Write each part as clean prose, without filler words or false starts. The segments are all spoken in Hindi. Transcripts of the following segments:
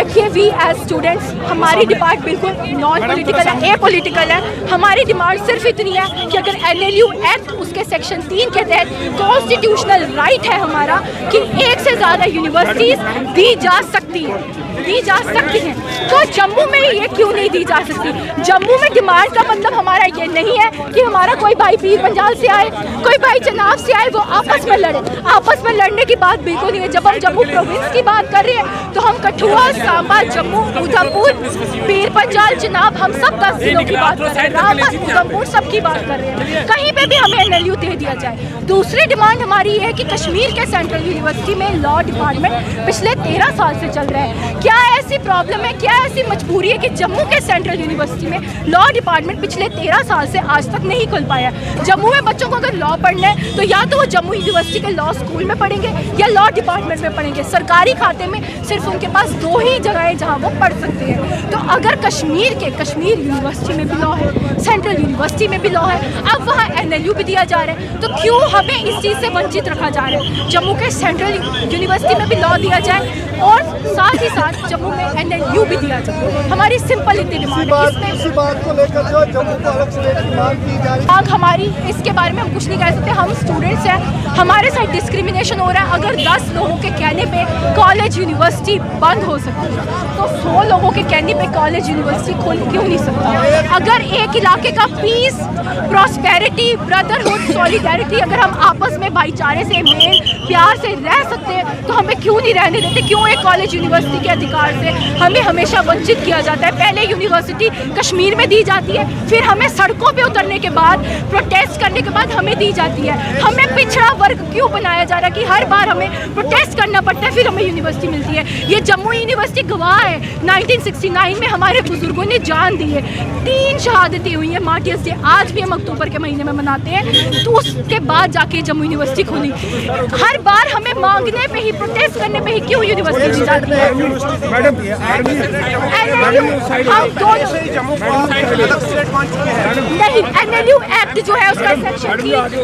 देखिए, वी एज स्टूडेंट्स, हमारी डिमांड बिल्कुल नॉन पॉलिटिकल है, ए पॉलिटिकल है। हमारी डिमांड सिर्फ इतनी है कि अगर NLU एक्ट उसके सेक्शन 3 के तहत कॉन्स्टिट्यूशनल राइट है हमारा कि एक से ज़्यादा यूनिवर्सिटीज़ दी जा सकती हैं, तो जम्मू में ये क्यों नहीं दी जा सकती? जम्मू में डिमांड का मतलब हमारा ये नहीं है कि हमारा कोई भाई पीर पंजाल से आए, कोई भाई चनाब से आए, वो आपस में लड़े। आपस में लड़ने की बात बिल्कुल नहीं है। जब हम जम्मू प्रोविंस की बात कर रहे हैं तो हम कठुआ, सांबा, जम्मू, उधमपुर, पीर पंजाल, चनाब, हम सब 10 जिलों की बात कर रहे हैं, रामबन, उधमपुर सब की बात कर रहे हैं। कहीं पे भी हमें NLU दे दिया जाए। दूसरी डिमांड हमारी ये है कि कश्मीर के सेंट्रल यूनिवर्सिटी में लॉ डिपार्टमेंट पिछले 13 साल से चल रहा है। क्या ऐसी प्रॉब्लम है, क्या ऐसी मजबूरी है कि जम्मू के सेंट्रल यूनिवर्सिटी में लॉ डिपार्टमेंट पिछले 13 साल से आज तक नहीं खुल पाया? जम्मू में बच्चों को अगर लॉ पढ़ना है तो या तो वो जम्मू यूनिवर्सिटी के लॉ स्कूल में पढ़ेंगे या लॉ डिपार्टमेंट में पढ़ेंगे। सरकारी खाते में सिर्फ उनके पास 2 ही जगह है जहाँ वो पढ़ सकते हैं। तो अगर कश्मीर यूनिवर्सिटी में भी लॉ है, सेंट्रल यूनिवर्सिटी में भी लॉ है, अब वहाँ NLU भी दिया जा रहा है, तो क्यों हमें इस चीज़ से वंचित रखा जा रहा है? जम्मू के सेंट्रल यूनिवर्सिटी में भी लॉ दिया जाए और साथ ही साथ जम्मू में NLU भी दिया जाए। हमारी सिंपल इतनी डिमांड है। इसी बात को लेकर जो जम्मू को अलग से मांग की जा रही है, हमारी इसके बारे में हम कुछ नहीं कह सकते। हम स्टूडेंट्स हैं, हमारे साथ डिस्क्रिमिनेशन हो रहा है। अगर 10 लोगों के कहने पे कॉलेज यूनिवर्सिटी बंद हो सकती है तो 100 लोगों के कहने पे कॉलेज यूनिवर्सिटी खोल क्यों नहीं सकती? अगर एक इलाके का पीस, प्रॉस्पेरिटी, ब्रदरहुड, सॉलिडेरिटी, अगर हम आपस में भाईचारे से, मेल प्यार से रह सकते हैं तो हमें क्यों नहीं रहने देते? क्यों एक कॉलेज यूनिवर्सिटी के अधिकार से हमें हमेशा वंचित किया जाता है? पहले यूनिवर्सिटी कश्मीर में दी जाती है, फिर हमें सड़कों पे उतरने के बाद, प्रोटेस्ट करने के बाद हमें दी जाती है। हमें पिछड़ा वर्ग क्यों बनाया जा रहा है कि हर बार हमें प्रोटेस्ट करना पड़ता है फिर हमें यूनिवर्सिटी मिलती है? ये जम्मू यूनिवर्सिटी गवाह है। 1969 में हमारे बुजुर्गों ने जान दी है, 3 शहादतें हुई हैं, मार्टियर्स डे आज भी हम अक्टूबर के महीने में मनाते हैं। तो उसके बाद जाके जम्मू यूनिवर्सिटी खुली। हर बार हमें मांगने पे ही, प्रोटेस्ट करने पे ही क्यों यूनिवर्सिटी दी जाती है? नहीं, NLU एक्ट जो है उसका सेक्शन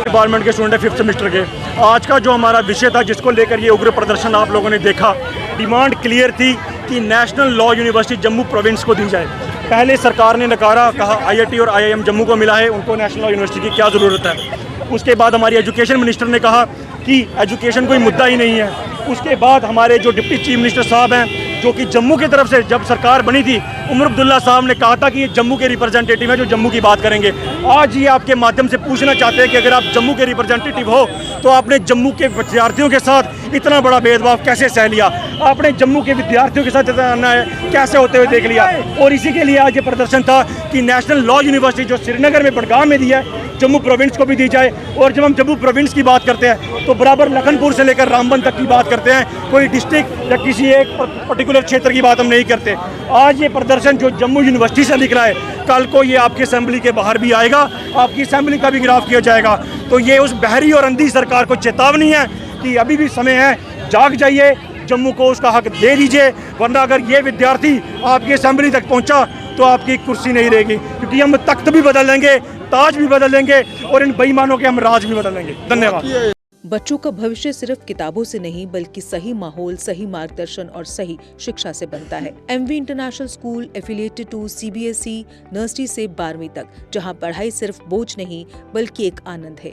डिपार्टमेंट के स्टूडेंट है 5th सेमेस्टर के। आज का जो हमारा विषय था जिसको लेकर ये उग्र प्रदर्शन आप लोगों ने देखा, डिमांड क्लियर थी कि national law university Jammu province को दी जाए। पहले सरकार ने नकारा, कहा IIT और IIM जम्मू को मिला है, उनको नेशनल लॉ यूनिवर्सिटी की क्या ज़रूरत है। उसके बाद हमारी एजुकेशन मिनिस्टर ने कहा कि एजुकेशन कोई मुद्दा ही नहीं है। उसके बाद हमारे जो डिप्टी चीफ मिनिस्टर साहब हैं, जो कि जम्मू की तरफ से जब सरकार बनी थी, उमर अब्दुल्ला साहब ने कहा था कि ये जम्मू के रिप्रेजेंटेटिव हैं जो जम्मू की बात करेंगे। आज ये आपके माध्यम से पूछना चाहते हैं कि अगर आप जम्मू के रिप्रेजेंटेटिव हो तो आपने जम्मू के विद्यार्थियों के साथ इतना बड़ा भेदभाव कैसे सह लिया? आपने जम्मू के विद्यार्थियों के साथ इतना अन्याय कैसे होते हुए देख लिया? और इसी के लिए आज ये प्रदर्शन था कि नेशनल लॉ यूनिवर्सिटी जो श्रीनगर में, बडगाम में दी है, जम्मू प्रोविंस को भी दी जाए। और जब हम जम्मू प्रोविंस की बात करते हैं तो बराबर लखनपुर से लेकर रामबन तक की बात करते हैं, कोई डिस्ट्रिक्ट या किसी एक पर्टिकुलर क्षेत्र की बात हम नहीं करते। आज ये प्रदर्शन जो जम्मू यूनिवर्सिटी से निकला है, कल को ये आपकी असेंबली के बाहर भी आएगा, आपकी असेंबली का भी गिराफ किया जाएगा। तो ये उस बहरी और अंधी सरकार को चेतावनी है कि अभी भी समय है, जाग जाइए, जम्मू को उसका हक दे दीजिए, वरना अगर ये विद्यार्थी आपकी असेंबली तक पहुंचा तो आपकी कुर्सी नहीं रहेगी, क्योंकि हम तख्त भी बदल लेंगे, ताज भी बदल लेंगे और इन बेईमानों के हम राज भी बदल लेंगे। धन्यवाद। बच्चों का भविष्य सिर्फ किताबों से नहीं बल्कि सही माहौल, सही मार्गदर्शन और सही शिक्षा से बनता है। MV international school affiliated to CBSE nursery से 12वीं तक, जहां पढ़ाई सिर्फ बोझ नहीं बल्कि एक आनंद है।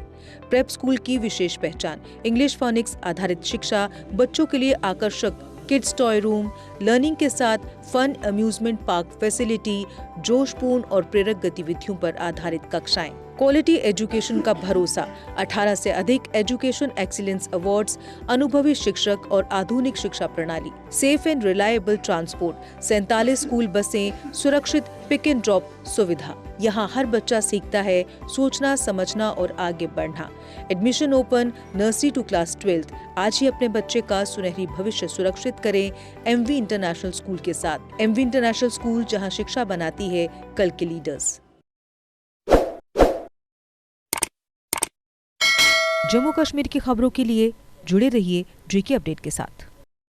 प्रेप स्कूल की विशेष पहचान, इंग्लिश फोनिक्स आधारित शिक्षा, बच्चों के लिए आकर्षक किड्स टॉय रूम, लर्निंग के साथ फन अम्यूजमेंट पार्क फैसिलिटी, जोशपूर्ण और प्रेरक गतिविधियों पर आधारित कक्षाएं, क्वालिटी एजुकेशन का भरोसा, 18 से अधिक एजुकेशन एक्सीलेंस अवार्ड्स, अनुभवी शिक्षक और आधुनिक शिक्षा प्रणाली, safe and reliable transport, 47 school बसें, सुरक्षित पिक एंड ड्रॉप सुविधा। यहाँ हर बच्चा सीखता है सोचना, समझना और आगे बढ़ना। Admission open nursery to class 12। आज ही अपने बच्चे का सुनहरी भविष्य सुरक्षित करें MV इंटरनेशनल स्कूल के साथ। MV इंटरनेशनल स्कूल, जहाँ शिक्षा बनाती है कल के लीडर्स। जम्मू कश्मीर की खबरों के लिए जुड़े रहिए JK अपडेट के साथ।